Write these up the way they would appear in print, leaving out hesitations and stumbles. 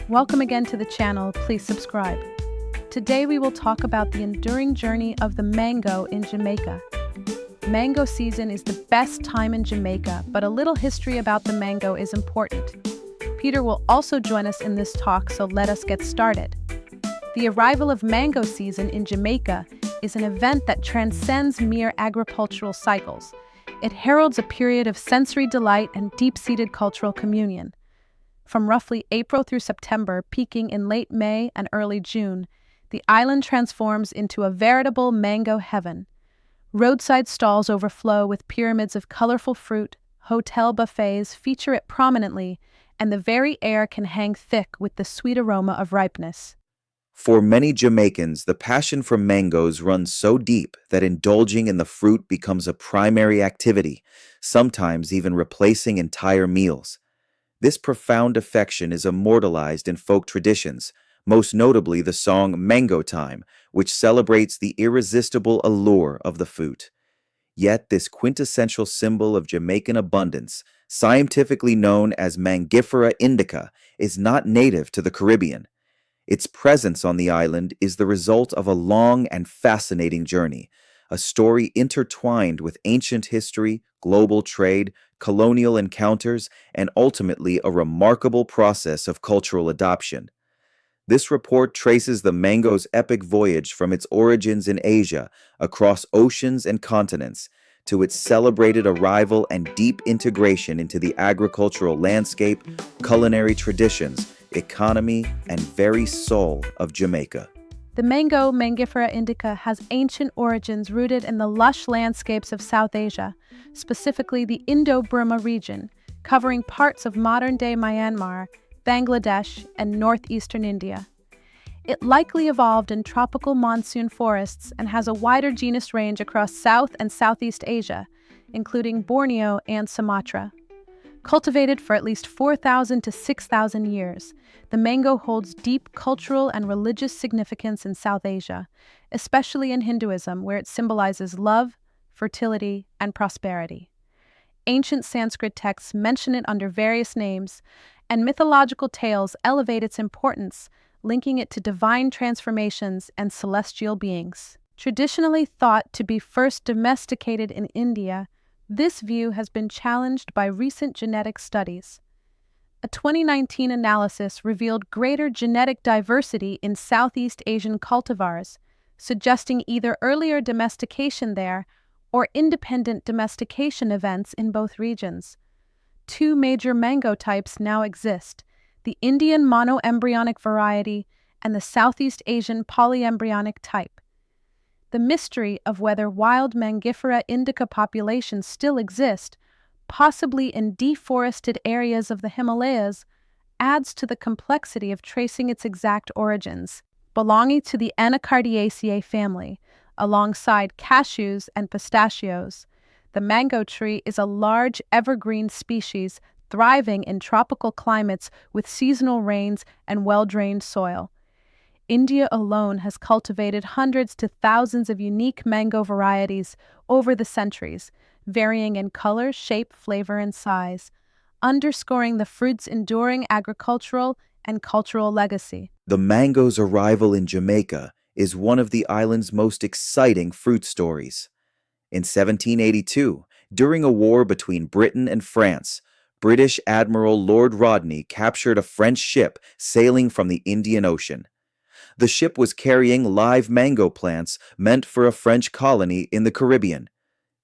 Welcome again to the channel. Please subscribe. Today we will talk about the enduring journey of the mango in Jamaica. Mango season is the best time in Jamaica, but a little history about the mango is important. Peter will also join us in this talk, so let us get started. The arrival of mango season in Jamaica is an event that transcends mere agricultural cycles. It heralds a period of sensory delight and deep-seated cultural communion. From roughly April through September, peaking in late May and early June, the island transforms into a veritable mango heaven. Roadside stalls overflow with pyramids of colorful fruit, hotel buffets feature it prominently, and the very air can hang thick with the sweet aroma of ripeness. For many Jamaicans, the passion for mangoes runs so deep that indulging in the fruit becomes a primary activity, sometimes even replacing entire meals. This profound affection is immortalized in folk traditions, most notably the song Mango Time, which celebrates the irresistible allure of the fruit. Yet this quintessential symbol of Jamaican abundance, scientifically known as Mangifera indica, is not native to the Caribbean. Its presence on the island is the result of a long and fascinating journey, a story intertwined with ancient history, global trade, colonial encounters, and ultimately a remarkable process of cultural adoption. This report traces the mango's epic voyage from its origins in Asia, across oceans and continents, to its celebrated arrival and deep integration into the agricultural landscape, culinary traditions, economy, and very soul of Jamaica. The mango, Mangifera indica, has ancient origins rooted in the lush landscapes of South Asia, specifically the Indo-Burma region, covering parts of modern-day Myanmar, Bangladesh, and northeastern India. It likely evolved in tropical monsoon forests and has a wider genus range across South and Southeast Asia, including Borneo and Sumatra. Cultivated for at least 4,000 to 6,000 years, the mango holds deep cultural and religious significance in South Asia, especially in Hinduism, where it symbolizes love, fertility, and prosperity. Ancient Sanskrit texts mention it under various names, and mythological tales elevate its importance, linking it to divine transformations and celestial beings. Traditionally thought to be first domesticated in India, this view has been challenged by recent genetic studies. A 2019 analysis revealed greater genetic diversity in Southeast Asian cultivars, suggesting either earlier domestication there or independent domestication events in both regions. Two major mango types now exist: the Indian monoembryonic variety and the Southeast Asian polyembryonic type. The mystery of whether wild Mangifera indica populations still exist, possibly in deforested areas of the Himalayas, adds to the complexity of tracing its exact origins. Belonging to the Anacardiaceae family, alongside cashews and pistachios, the mango tree is a large evergreen species thriving in tropical climates with seasonal rains and well-drained soil. India alone has cultivated hundreds to thousands of unique mango varieties over the centuries, varying in color, shape, flavor, and size, underscoring the fruit's enduring agricultural and cultural legacy. The mango's arrival in Jamaica is one of the island's most exciting fruit stories. In 1782, during a war between Britain and France, British Admiral Lord Rodney captured a French ship sailing from the Indian Ocean. The ship was carrying live mango plants meant for a French colony in the Caribbean.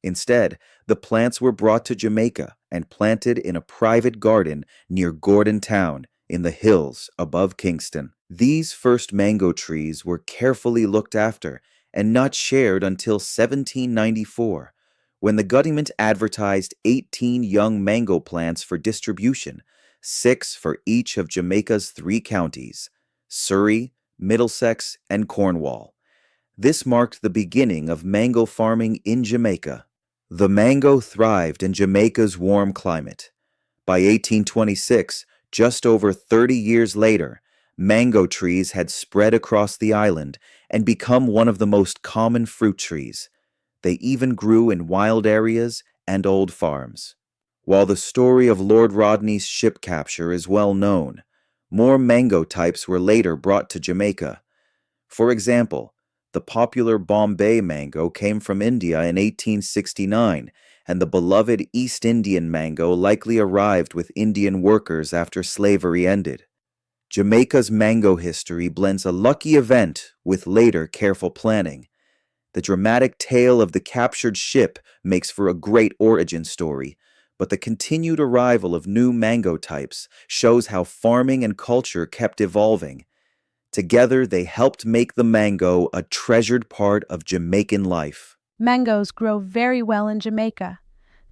Instead, the plants were brought to Jamaica and planted in a private garden near Gordon Town in the hills above Kingston. These first mango trees were carefully looked after and not shared until 1794, when the government advertised 18 young mango plants for distribution, 6 for each of Jamaica's 3 counties: Surrey, Middlesex, and Cornwall. This marked the beginning of mango farming in Jamaica. The mango thrived in Jamaica's warm climate. By 1826, just over 30 years later, mango trees had spread across the island and become one of the most common fruit trees. They even grew in wild areas and old farms. While the story of Lord Rodney's ship capture is well known, More mango types were later brought to Jamaica. For example, the popular Bombay mango came from India in 1869, and the beloved East Indian mango likely arrived with Indian workers after slavery ended. Jamaica's mango history blends a lucky event with later careful planning. The dramatic tale of the captured ship makes for a great origin story, but the continued arrival of new mango types shows how farming and culture kept evolving. Together, they helped make the mango a treasured part of Jamaican life. Mangoes grow very well in Jamaica.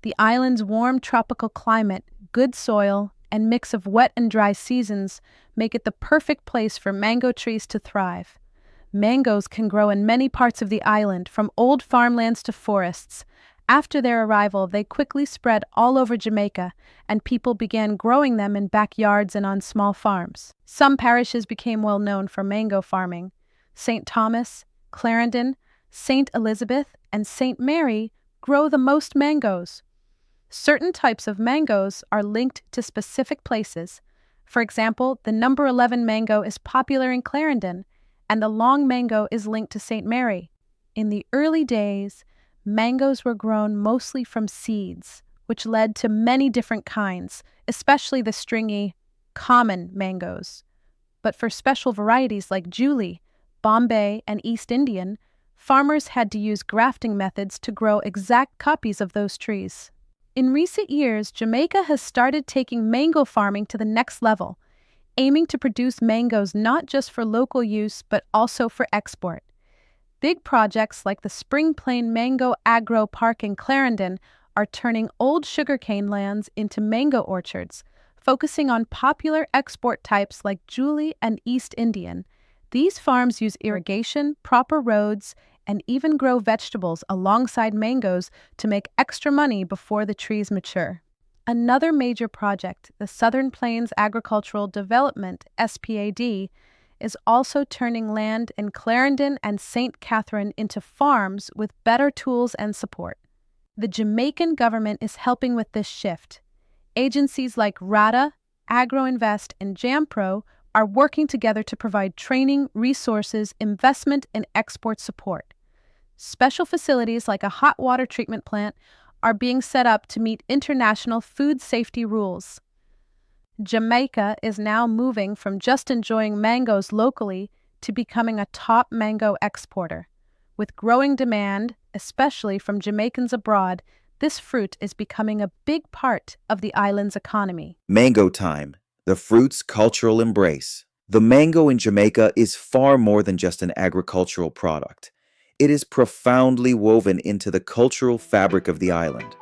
The island's warm tropical climate, good soil, and mix of wet and dry seasons make it the perfect place for mango trees to thrive. Mangoes can grow in many parts of the island, from old farmlands to forests. After their arrival, they quickly spread all over Jamaica, and people began growing them in backyards and on small farms. Some parishes became well known for mango farming. St. Thomas, Clarendon, St. Elizabeth, and St. Mary grow the most mangoes. Certain types of mangoes are linked to specific places. For example, the number 11 mango is popular in Clarendon, and the long mango is linked to St. Mary. In the early days, mangoes were grown mostly from seeds, which led to many different kinds, especially the stringy, common mangoes. But for special varieties like Julie, Bombay, and East Indian, farmers had to use grafting methods to grow exact copies of those trees. In recent years, Jamaica has started taking mango farming to the next level, aiming to produce mangoes not just for local use but also for export. Big projects like the Spring Plain Mango Agro Park in Clarendon are turning old sugarcane lands into mango orchards, focusing on popular export types like Julie and East Indian. These farms use irrigation, proper roads, and even grow vegetables alongside mangoes to make extra money before the trees mature. Another major project, the Southern Plains Agricultural Development (SPAD), is also turning land in Clarendon and St. Catherine into farms with better tools and support. The Jamaican government is helping with this shift. Agencies like RADA, AgroInvest, and JAMPRO are working together to provide training, resources, investment, and export support. Special facilities like a hot water treatment plant are being set up to meet international food safety rules. Jamaica is now moving from just enjoying mangoes locally to becoming a top mango exporter. With growing demand, especially from Jamaicans abroad, this fruit is becoming a big part of the island's economy. Mango time, the fruit's cultural embrace. The mango in Jamaica is far more than just an agricultural product. It is profoundly woven into the cultural fabric of the island.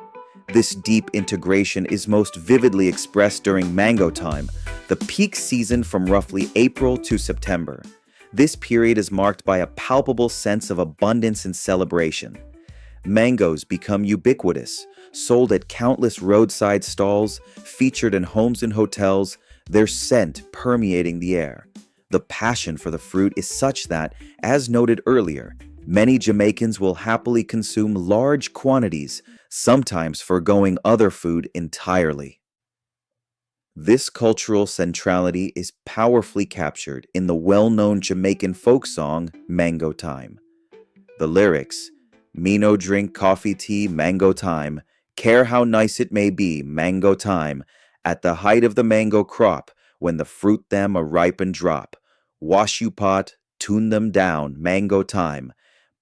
This deep integration is most vividly expressed during mango time, the peak season from roughly April to September. This period is marked by a palpable sense of abundance and celebration. Mangoes become ubiquitous, sold at countless roadside stalls, featured in homes and hotels, their scent permeating the air. The passion for the fruit is such that, as noted earlier, many Jamaicans will happily consume large quantities, sometimes forgoing other food entirely. This cultural centrality is powerfully captured in the well-known Jamaican folk song, Mango Time. The lyrics, "Me no drink coffee tea, mango time, care how nice it may be, mango time, at the height of the mango crop, when the fruit them a ripe and drop, wash you pot, tune them down, mango time,"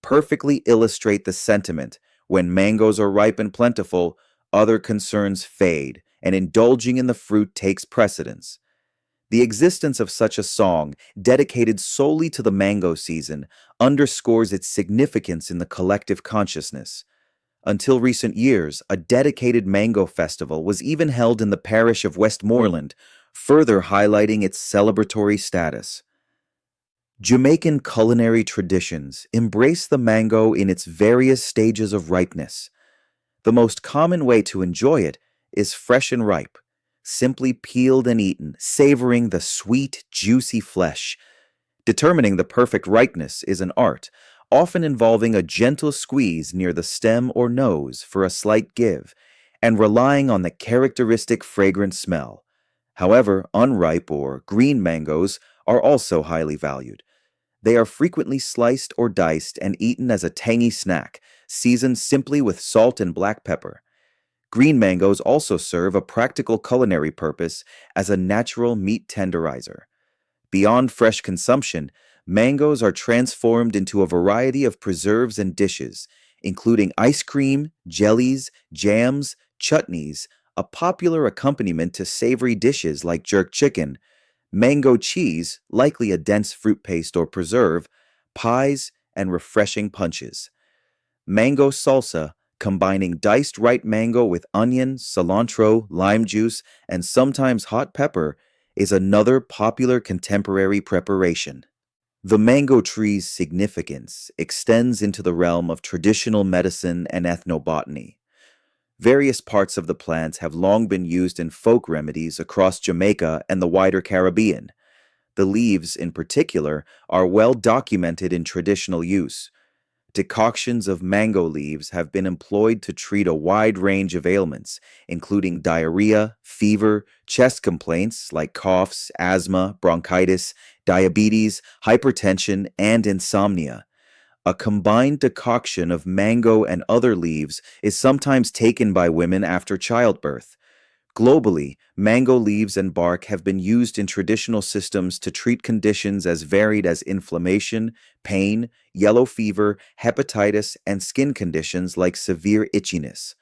perfectly illustrate the sentiment. When mangoes are ripe and plentiful, other concerns fade, and indulging in the fruit takes precedence. The existence of such a song, dedicated solely to the mango season, underscores its significance in the collective consciousness. Until recent years, a dedicated mango festival was even held in the parish of Westmoreland, further highlighting its celebratory status. Jamaican culinary traditions embrace the mango in its various stages of ripeness. The most common way to enjoy it is fresh and ripe, simply peeled and eaten, savoring the sweet, juicy flesh. Determining the perfect ripeness is an art, often involving a gentle squeeze near the stem or nose for a slight give, and relying on the characteristic fragrant smell. However, unripe or green mangoes are also highly valued. They are frequently sliced or diced and eaten as a tangy snack, seasoned simply with salt and black pepper. Green mangoes also serve a practical culinary purpose as a natural meat tenderizer. Beyond fresh consumption, mangoes are transformed into a variety of preserves and dishes, including ice cream, jellies, jams, chutneys, a popular accompaniment to savory dishes like jerk chicken, mango cheese, likely a dense fruit paste or preserve, pies, and refreshing punches. Mango salsa, combining diced ripe mango with onion, cilantro, lime juice, and sometimes hot pepper, is another popular contemporary preparation. The mango tree's significance extends into the realm of traditional medicine and ethnobotany. Various parts of the plant have long been used in folk remedies across Jamaica and the wider Caribbean. The leaves, in particular, are well documented in traditional use. Decoctions of mango leaves have been employed to treat a wide range of ailments, including diarrhea, fever, chest complaints like coughs, asthma, bronchitis, diabetes, hypertension, and insomnia. A combined decoction of mango and other leaves is sometimes taken by women after childbirth. Globally, mango leaves and bark have been used in traditional systems to treat conditions as varied as inflammation, pain, yellow fever, hepatitis, and skin conditions like severe itchiness.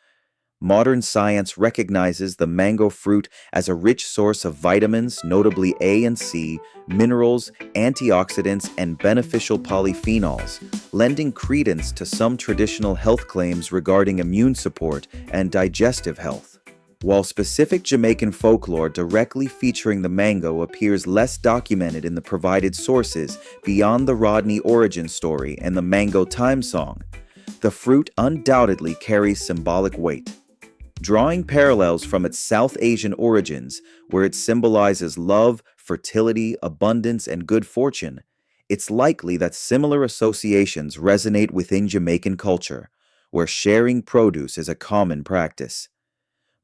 Modern science recognizes the mango fruit as a rich source of vitamins, notably A and C, minerals, antioxidants, and beneficial polyphenols, lending credence to some traditional health claims regarding immune support and digestive health. While specific Jamaican folklore directly featuring the mango appears less documented in the provided sources beyond the Rodney origin story and the Mango Time Song, the fruit undoubtedly carries symbolic weight. Drawing parallels from its South Asian origins, where it symbolizes love, fertility, abundance, and good fortune, it's likely that similar associations resonate within Jamaican culture, where sharing produce is a common practice.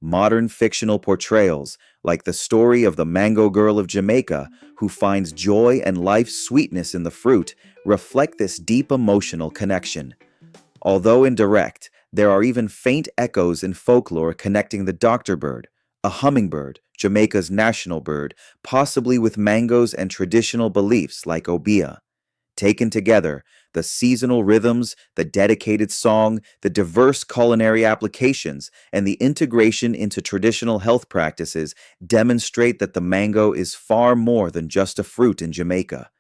Modern fictional portrayals, like the story of the Mango Girl of Jamaica, who finds joy and life's sweetness in the fruit, reflect this deep emotional connection. Although indirect, there are even faint echoes in folklore connecting the doctor bird, a hummingbird, Jamaica's national bird, possibly with mangoes and traditional beliefs like obeah. Taken together, the seasonal rhythms, the dedicated song, the diverse culinary applications, and the integration into traditional health practices demonstrate that the mango is far more than just a fruit in Jamaica.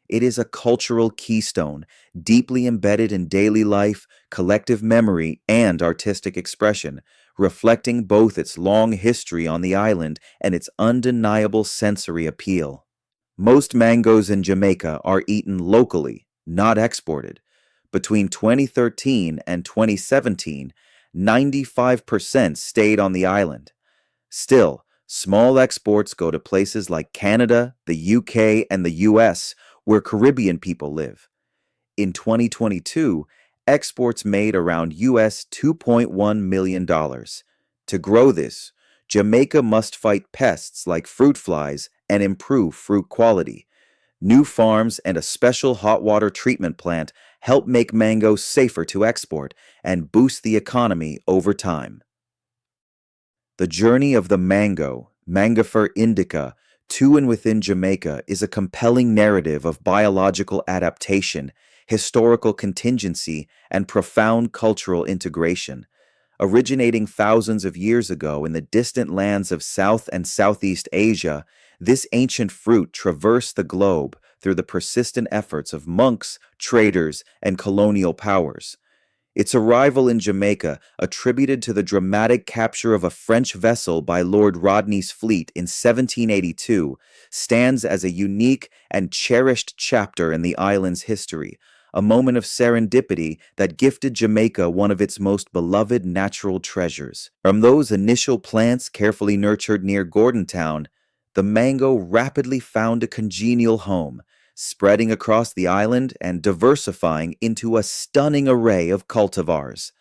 It is a cultural keystone, deeply embedded in daily life, collective memory, and artistic expression, reflecting both its long history on the island and its undeniable sensory appeal. Most mangoes in Jamaica are eaten locally, not exported. Between 2013 and 2017, 95% stayed on the island. Still, small exports go to places like Canada, the UK, and the US, where Caribbean people live. In 2022, exports made around US $2.1 million. To grow this, Jamaica must fight pests like fruit flies and improve fruit quality. New farms and a special hot water treatment plant help make mango safer to export and boost the economy over time. The journey of the mango, Mangifera indica, to and within Jamaica is a compelling narrative of biological adaptation, historical contingency, and profound cultural integration. Originating thousands of years ago in the distant lands of South and Southeast Asia, this ancient fruit traversed the globe through the persistent efforts of monks, traders, and colonial powers. Its arrival in Jamaica, attributed to the dramatic capture of a French vessel by Lord Rodney's fleet in 1782, stands as a unique and cherished chapter in the island's history, a moment of serendipity that gifted Jamaica one of its most beloved natural treasures. From those initial plants carefully nurtured near Gordontown, the mango rapidly found a congenial home, spreading across the island and diversifying into a stunning array of cultivars.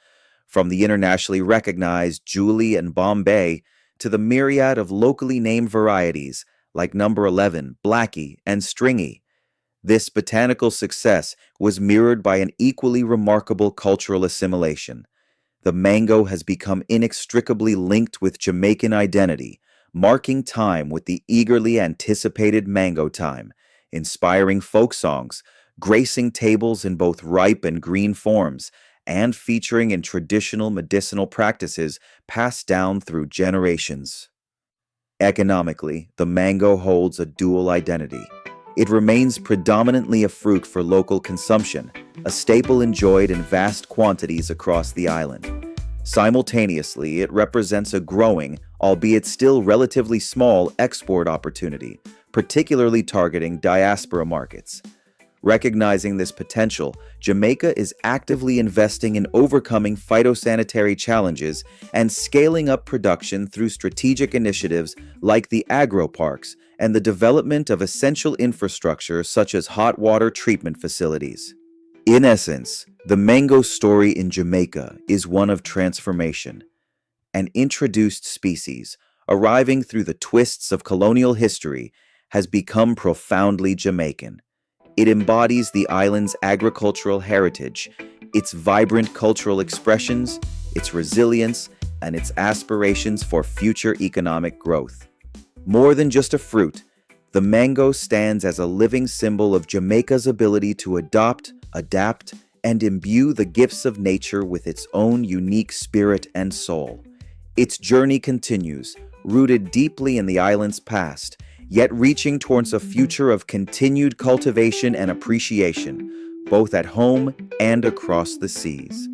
From the internationally recognized Julie and Bombay to the myriad of locally named varieties like number 11, Blackie, and Stringy. This botanical success was mirrored by an equally remarkable cultural assimilation. The mango has become inextricably linked with Jamaican identity, marking time with the eagerly anticipated mango time, inspiring folk songs, gracing tables in both ripe and green forms, and featuring in traditional medicinal practices passed down through generations. Economically, the mango holds a dual identity. It remains predominantly a fruit for local consumption, a staple enjoyed in vast quantities across the island. Simultaneously, it represents a growing, albeit still relatively small, export opportunity, particularly targeting diaspora markets. Recognizing this potential, Jamaica is actively investing in overcoming phytosanitary challenges and scaling up production through strategic initiatives like the agro-parks and the development of essential infrastructure such as hot water treatment facilities. In essence, the mango story in Jamaica is one of transformation. An introduced species, arriving through the twists of colonial history, has become profoundly Jamaican. It embodies the island's agricultural heritage, its vibrant cultural expressions, its resilience, and its aspirations for future economic growth. More than just a fruit, the mango stands as a living symbol of Jamaica's ability to adopt, adapt, and imbue the gifts of nature with its own unique spirit and soul. Its journey continues, rooted deeply in the island's past, yet reaching towards a future of continued cultivation and appreciation, both at home and across the seas.